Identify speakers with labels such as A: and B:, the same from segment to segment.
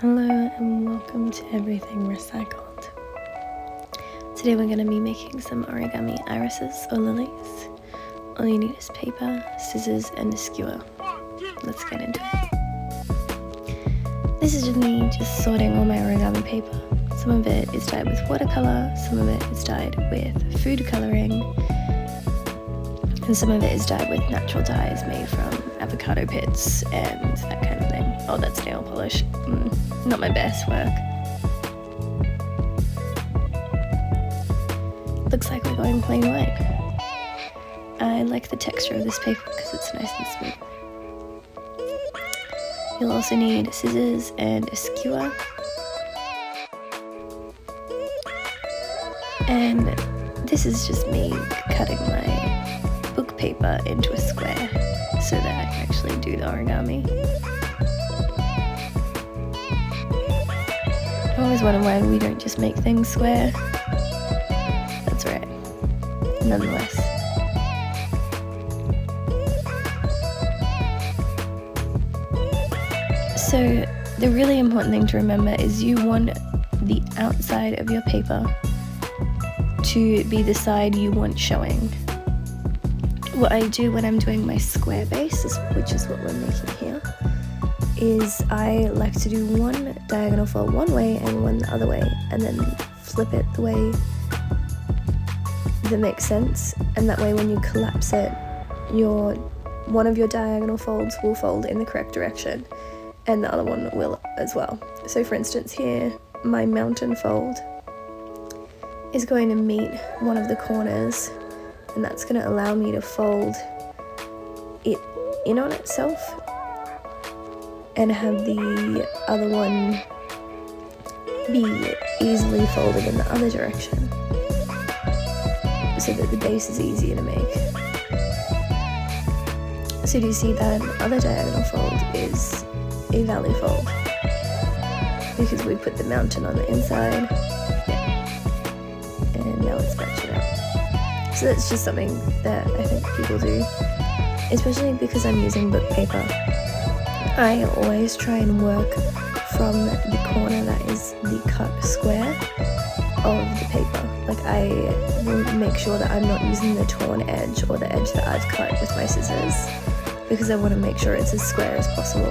A: Hello and welcome to Everything Recycled. Today we're going to be making some origami irises or lilies. All you need is paper, scissors and a skewer. Let's get into it. This is just me sorting all my origami paper. Some of it is dyed with watercolor, some of it is dyed with food coloring, and some of it is dyed with natural dyes made from avocado pits and that kind of thing. Oh, that's nail polish. Not my best work. Looks like we're going plain white. I like the texture of this paper because it's nice and smooth. You'll also need scissors and a skewer. And this is just me cutting my book paper into a square so that I can actually do the origami. I always wonder why we don't just make things square. That's right. Nonetheless. So the really important thing to remember is you want the outside of your paper to be the side you want showing. What I do when I'm doing my square base, which is what we're making here, is I like to do one diagonal fold one way and one the other way, and then flip it the way that makes sense, and that way when you collapse it, one of your diagonal folds will fold in the correct direction and the other one will as well. So for instance here, my mountain fold is going to meet one of the corners, and that's going to allow me to fold it in on itself and have the other one be easily folded in the other direction so that the base is easier to make. So do you see that other diagonal fold is a valley fold because we put the mountain on the inside, and now it's matching up. So that's just something that I think people do, especially because I'm using book paper. I always try and work from the corner that is the cut square of the paper. Like I will make sure that I'm not using the torn edge or the edge that I've cut with my scissors because I want to make sure it's as square as possible.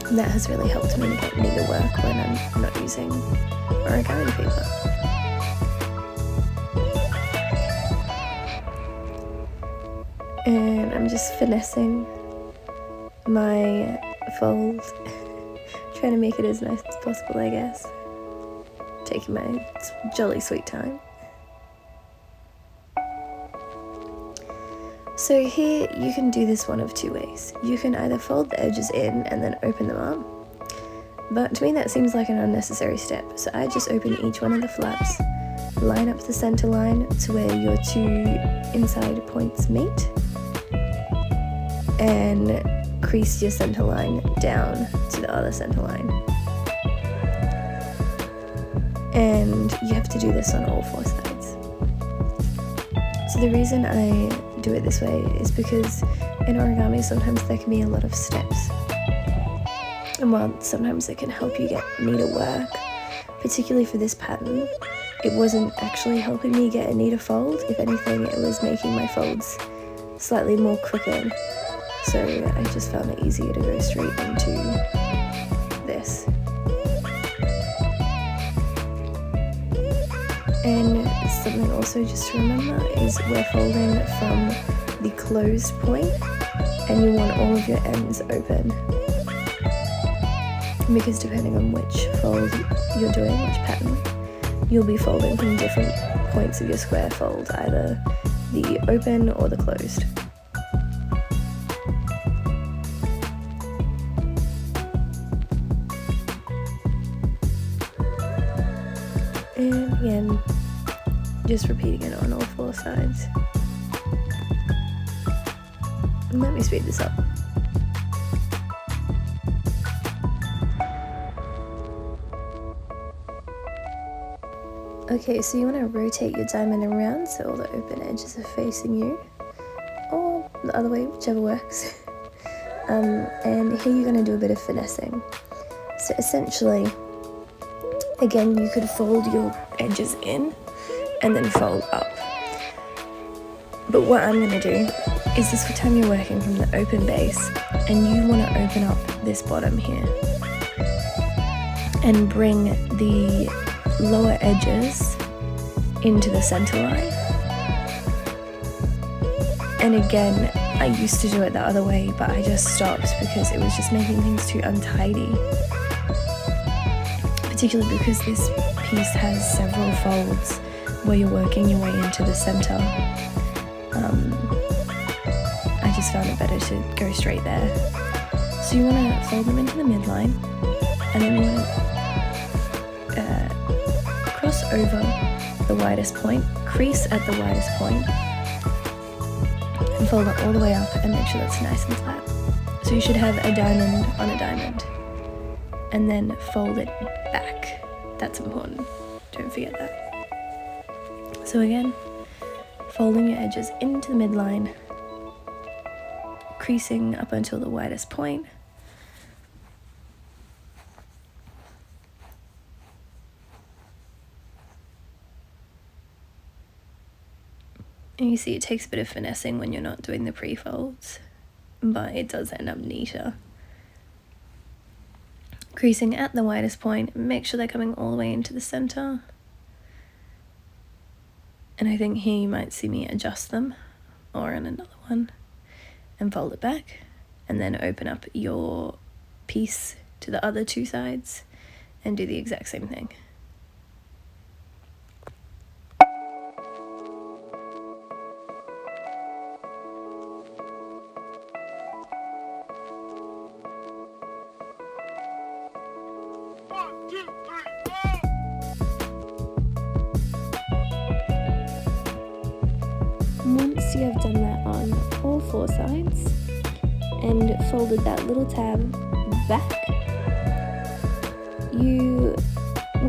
A: And that has really helped me get neater work when I'm not using origami paper. And I'm just finessing my fold, trying to make it as nice as possible, I guess. Taking my jolly sweet time. So here you can do this one of two ways. You can either fold the edges in and then open them up, but to me that seems like an unnecessary step. So I just open each one of the flaps, line up the center line to where your two inside points meet, and crease your center line down to the other center line. And you have to do this on all four sides. So the reason I do it this way is because in origami sometimes there can be a lot of steps. And while sometimes it can help you get neater work, particularly for this pattern, it wasn't actually helping me get a neater fold. If anything, it was making my folds slightly more crooked. So I just found it easier to go straight into this. And something also just to remember is we're folding from the closed point, and you want all of your ends open. Because depending on which fold you're doing, which pattern, you'll be folding from different points of your square fold, either the open or the closed. And again, just repeating it on all four sides. And let me speed this up. Okay, so you want to rotate your diamond around so all the open edges are facing you, or the other way, whichever works. And here you're going to do a bit of finessing. So So essentially, again, you could fold your edges in and then fold up. But what I'm going to do is this time you're working from the open base and you want to open up this bottom here and bring the lower edges into the center line. And again, I used to do it the other way, but I just stopped because it was just making things too untidy. Particularly because this piece has several folds where you're working your way into the center. I just found it better to go straight there. So you want to fold them into the midline, and then you want to cross over the widest point, crease at the widest point, and fold it all the way up and make sure that's nice and flat. So you should have a diamond on a diamond, and then fold it back. That's important, don't forget that. So again, folding your edges into the midline, creasing up until the widest point, and you see it takes a bit of finessing when you're not doing the pre-folds, but it does end up neater. Creasing at the widest point, make sure they're coming all the way into the center. And I think here you might see me adjust them, or in another one, and fold it back, and then open up your piece to the other two sides and do the exact same thing. Once you have done that on all four sides and folded that little tab back, you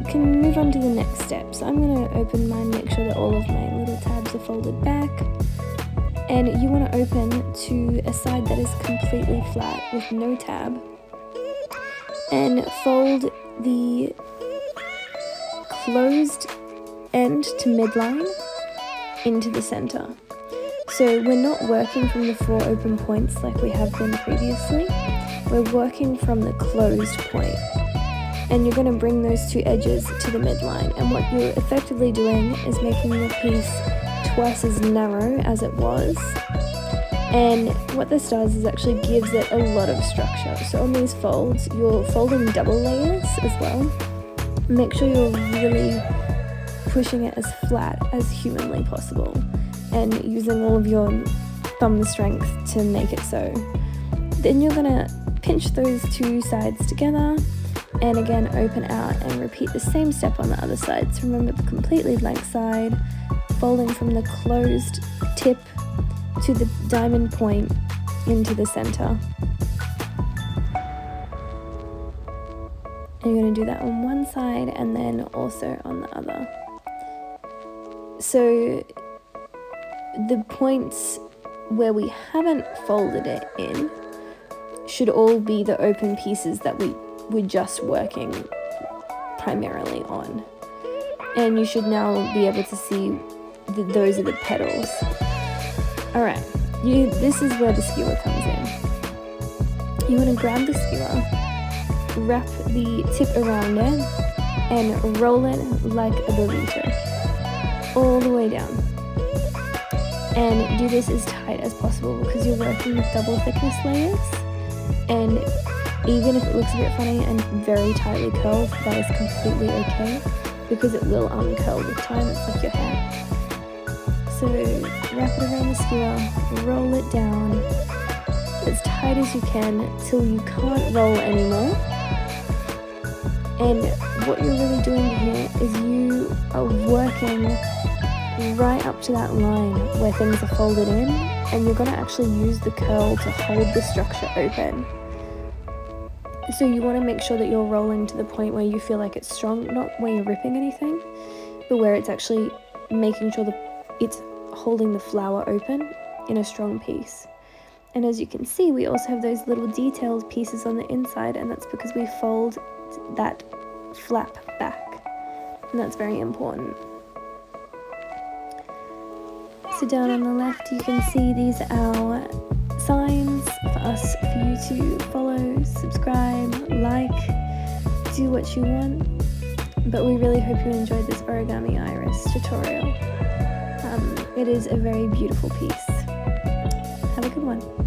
A: can move on to the next step. So I'm going to open mine, make sure that all of my little tabs are folded back, and you want to open to a side that is completely flat with no tab, and fold the closed end to midline into the center. So we're not working from the 4 open points like we have been previously, we're working from the closed point. And you're going to bring those two edges to the midline, and what you're effectively doing is making your piece twice as narrow as it was. And what this does is actually gives it a lot of structure. So on these folds, you're folding double layers as well. Make sure you're really pushing it as flat as humanly possible, and using all of your thumb strength to make it so. Then you're gonna pinch those two sides together, and again open out and repeat the same step on the other side. So remember, the completely blank side, folding from the closed tip to the diamond point into the center. And you're gonna do that on one side and then also on the other. So the points where we haven't folded it in should all be the open pieces that we're just working primarily on. And you should now be able to see those are the petals. Alright, this is where the skewer comes in. You want to grab the skewer, wrap the tip around it, and roll it like a burrito, all the way down. And do this as tight as possible because you're working with double thickness layers, and even if it looks a bit funny and very tightly curled, that is completely okay because it will uncurl with time. It's like your hair. So wrap it around the skewer, roll it down as tight as you can till you can't roll anymore. And what you're really doing here is you are working right up to that line where things are folded in, and you're going to actually use the curl to hold the structure open. So you want to make sure that you're rolling to the point where you feel like it's strong, not where you're ripping anything, but where it's actually making sure that it's holding the flower open in a strong piece. And as you can see, we also have those little detailed pieces on the inside, and that's because we fold that flap back, and that's very important. So down on the left you can see these are our signs for you to follow, subscribe, like, do what you want. But we really hope you enjoyed this origami iris tutorial. It is a very beautiful piece. Have a good one.